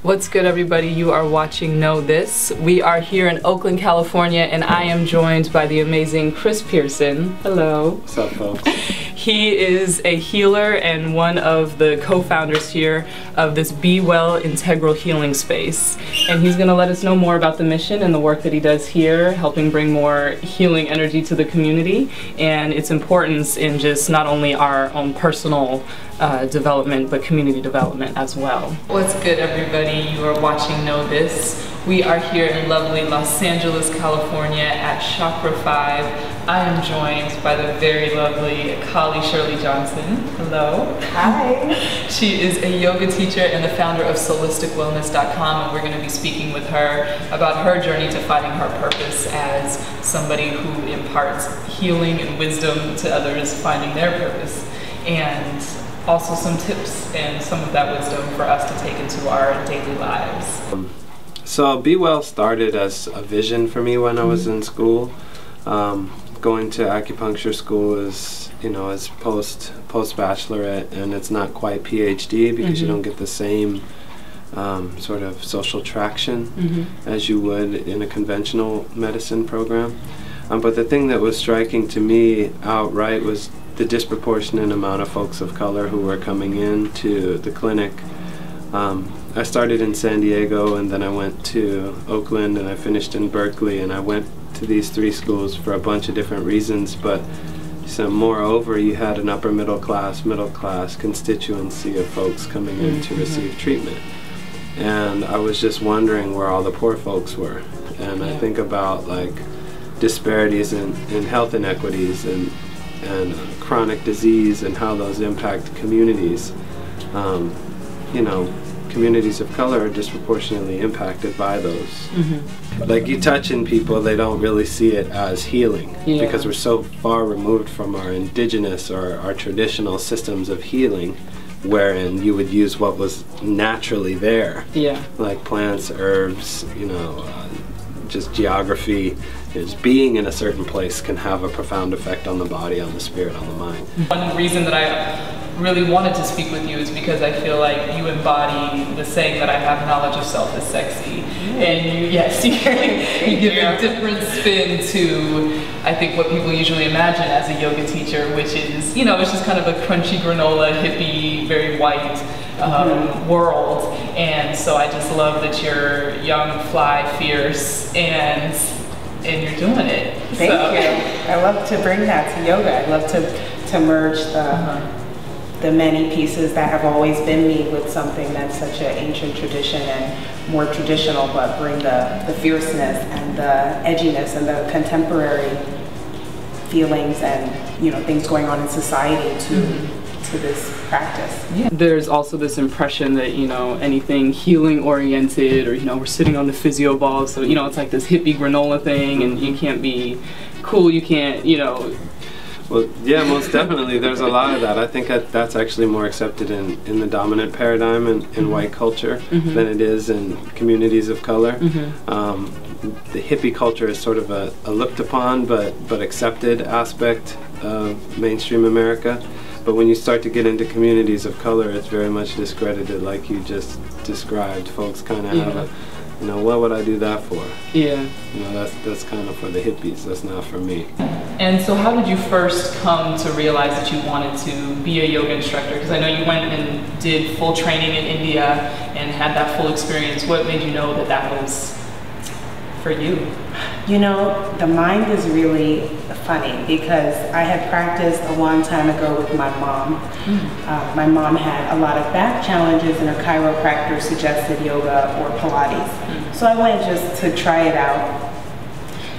What's good, everybody? You are watching Know This. We are here in Oakland, California, and I am joined by the amazing Pearson. Hello. What's up, folks? He is a healer and one of the co-founders here of this Be Well Integral Healing Space. And he's going to let us know more about the mission and the work that he does here, helping bring more healing energy to the community and its importance in just not only our own personal development, but community development as well. What's good, everybody? You are watching Know This. We are here in lovely Los Angeles, California at Chakra 5. I am joined by the very lovely colleague Shirley Johnson. Hello. Hi. She is a yoga teacher and the founder of SoulisticWellness.com, and we're going to be speaking with her about her journey to finding her purpose as somebody who imparts healing and wisdom to others finding their purpose, and also some tips and some of that wisdom for us to take into our daily lives. So Be Well started as a vision for me when I was in school. Going to acupuncture school is, it's post-bachelorette, and it's not quite PhD because you don't get the same sort of social traction as you would in a conventional medicine program. But the thing that was striking to me outright was the disproportionate amount of folks of color who were coming into the clinic. I started in San Diego, and then I went to Oakland, and I finished in Berkeley, and I went to these three schools for a bunch of different reasons, but so moreover, you had an upper middle class constituency of folks coming in to receive treatment. And I was just wondering where all the poor folks were. And I think about like disparities in health inequities and chronic disease and how those impact communities. Communities of color are disproportionately impacted by those. Like, you touch in people, they don't really see it as healing because we're so far removed from our indigenous or our traditional systems of healing, wherein you would use what was naturally there, like plants, herbs, just geography. Just being in a certain place can have a profound effect on the body, on the spirit, on the mind. One reason that I really wanted to speak with you is because I feel like you embody the saying that I have knowledge of self is sexy. And you give a different spin to, I think, what people usually imagine as a yoga teacher, which is, it's just kind of a crunchy granola, hippie, very white world. And so I just love that you're young, fly, fierce, and you're doing it. Thank you. I love to bring that to yoga. I love to merge the many pieces that have always been me with something that's such an ancient tradition and more traditional, but bring the fierceness and the edginess and the contemporary feelings and things going on in society to this practice. There's also this impression that anything healing oriented, or we're sitting on the physio ball, so it's like this hippie granola thing, and you can't be cool, you can't Well, yeah, most definitely. There's a lot of that. I think that's actually more accepted in the dominant paradigm in white culture than it is in communities of color. The hippie culture is sort of a looked upon but accepted aspect of mainstream America. But when you start to get into communities of color, it's very much discredited, like you just described. Folks kind of have a, what would I do that for? That's kind of for the hippies. That's not for me. And so how did you first come to realize that you wanted to be a yoga instructor? Because I know you went and did full training in India and had that full experience. What made you know that that was for you? The mind is really funny because I had practiced a long time ago with my mom. My mom had a lot of back challenges, and her chiropractor suggested yoga or Pilates. So I went just to try it out.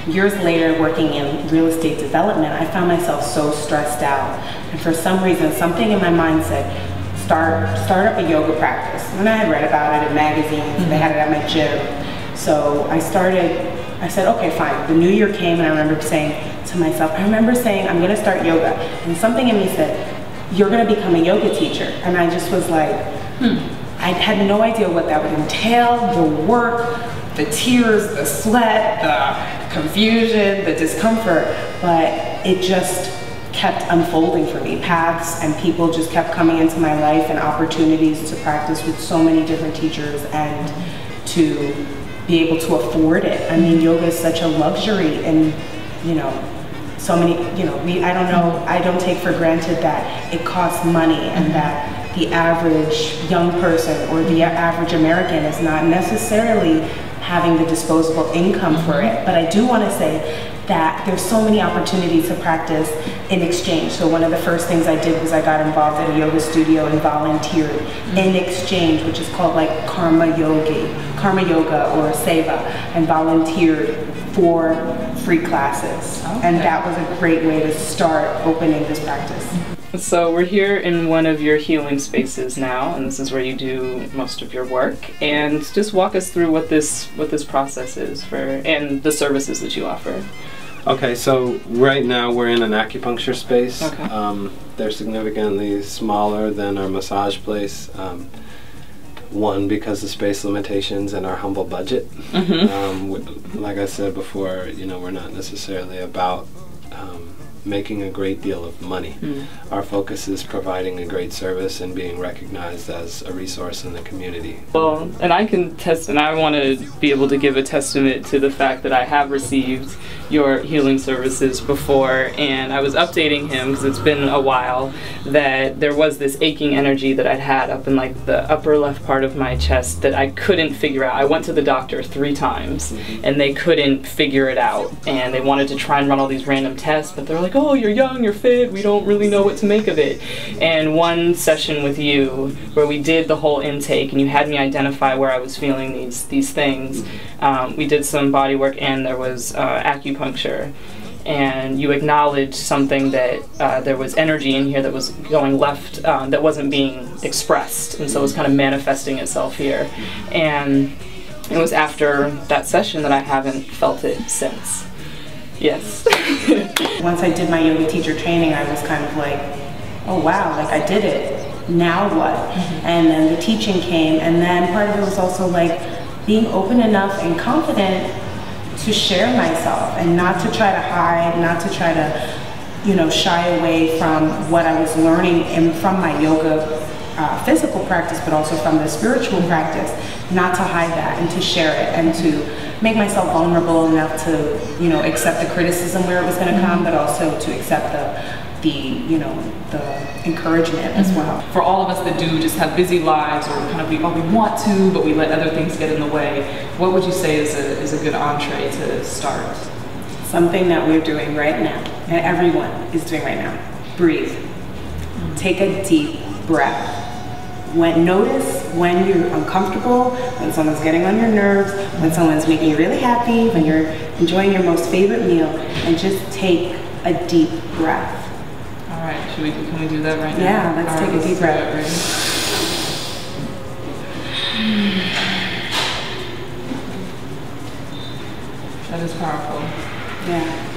Years later, working in real estate development, I found myself so stressed out. And for some reason, something in my mind said, start up a yoga practice. And I had read about it in magazines, they had it at my gym. So I said, okay, fine. The new year came, and I remember saying to myself, I'm going to start yoga. And something in me said, you're going to become a yoga teacher. And I just was like, I had no idea what that would entail, the work, the tears, the sweat, the confusion, the discomfort, but it just kept unfolding for me. Paths and people just kept coming into my life, and opportunities to practice with so many different teachers and to be able to afford it. I mean, yoga is such a luxury, and you know, so many, you know, I don't take for granted that it costs money, and that the average young person or the average American is not necessarily having the disposable income for it. But I do want to say that there's so many opportunities to practice in exchange. So one of the first things I did was I got involved at a yoga studio and volunteered in exchange, which is called like karma yoga or seva, and volunteered for free classes. Okay. And that was a great way to start opening this practice. So we're here in one of your healing spaces now, and this is where you do most of your work. And just walk us through what this process is and the services that you offer. Okay, so right now we're in an acupuncture space. Okay. They're significantly smaller than our massage place. One, because of space limitations and our humble budget. Like I said before, you know, we're not necessarily about making a great deal of money. Our focus is providing a great service and being recognized as a resource in the community. Well, and I can test, and I want to be able to give a testament to the fact that I have received your healing services before, and I was updating him because it's been a while that there was this aching energy that I'd had up in like the upper left part of my chest that I couldn't figure out. I went to the doctor 3 times and they couldn't figure it out, and they wanted to try and run all these random tests, but they're like, oh, you're young, you're fit, we don't really know what to make of it. And one session with you where we did the whole intake and you had me identify where I was feeling these things, we did some body work and there was acupuncture, and you acknowledged something that there was energy in here that was going left, that wasn't being expressed, and so it was kind of manifesting itself here. And it was after that session that I haven't felt it since. Yes. Once I did my yoga teacher training, I was kind of like, oh wow, like I did it, now what? And then the teaching came, and then part of it was also like being open enough and confident to share myself and not to try to hide, not to try to, you know, shy away from what I was learning and from my yoga physical practice, but also from the spiritual practice, not to hide that and to share it and to make myself vulnerable enough to, you know, accept the criticism where it was going to come, but also to accept the you know, the encouragement as well. For all of us that do just have busy lives, or kind of we want to, but we let other things get in the way, what would you say is a good entree to start? Something that we're doing right now, and everyone is doing right now. Breathe. Take a deep breath. Notice when you're uncomfortable, when someone's getting on your nerves, when someone's making you really happy, when you're enjoying your most favorite meal, and just take a deep breath. All right, can we do that right now? Yeah, let's take a deep breath. That is powerful. Yeah.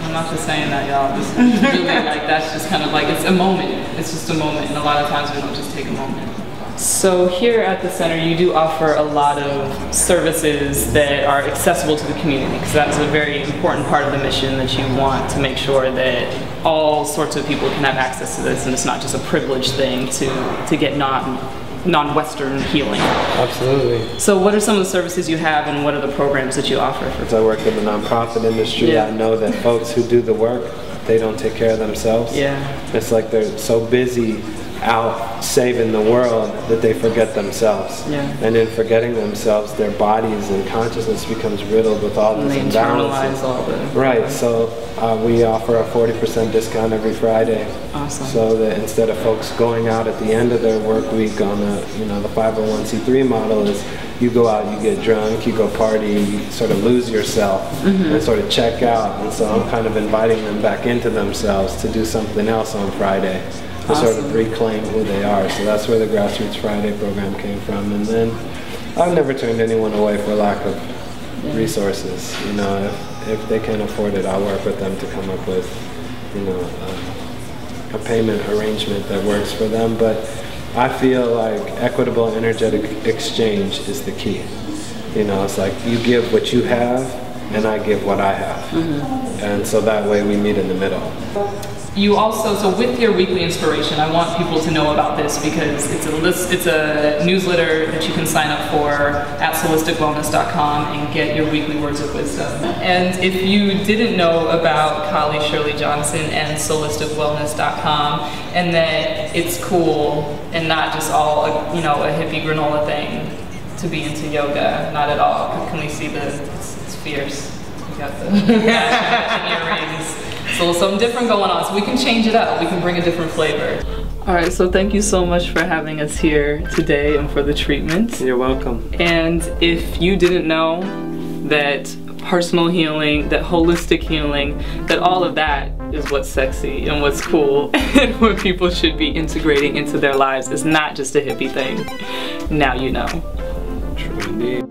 I'm not just saying that, y'all. This is really like, that's just kind of like, it's a moment. It's just a moment, and a lot of times we don't just take a moment. So here at the center, you do offer a lot of services that are accessible to the community, because that's a very important part of the mission, that you want to make sure that all sorts of people can have access to this, and it's not just a privileged thing to get non-Western healing. Absolutely. So what are some of the services you have, and what are the programs that you offer? As I work in the nonprofit industry, I know that folks who do the work, they don't take care of themselves. Yeah. It's like they're so busy out saving the world that they forget themselves. Yeah. And in forgetting themselves, their bodies and consciousness becomes riddled with all these imbalances. All the right. So we offer a 40% discount every Friday. Awesome. So that instead of folks going out at the end of their work week on the 501c3 model is you go out, you get drunk, you go party, you sort of lose yourself and sort of check out. And so I'm kind of inviting them back into themselves to do something else on Friday, to sort of reclaim who they are. So that's where the Grassroots Friday program came from. And then I've never turned anyone away for lack of resources. You know, if they can afford it, I'll work with them to come up with, you know, a payment arrangement that works for them. But I feel like equitable energetic exchange is the key. You know, it's like you give what you have and I give what I have. And so that way we meet in the middle. you also, so with your weekly inspiration, I want people to know about this because it's a newsletter that you can sign up for at soulisticwellness.com and get your weekly words of wisdom. And if you didn't know about colleague Shirley Johnson and soulisticwellness.com, and that it's cool and not just all a hippie granola thing to be into yoga, not at all. Can we see it's fierce. You got the earrings. So something different going on, so we can change it up. We can bring a different flavor. All right, so thank you so much for having us here today and for the treatment. You're welcome. And if you didn't know that personal healing, that holistic healing, that all of that is what's sexy and what's cool and what people should be integrating into their lives is not just a hippie thing, now you know. True indeed.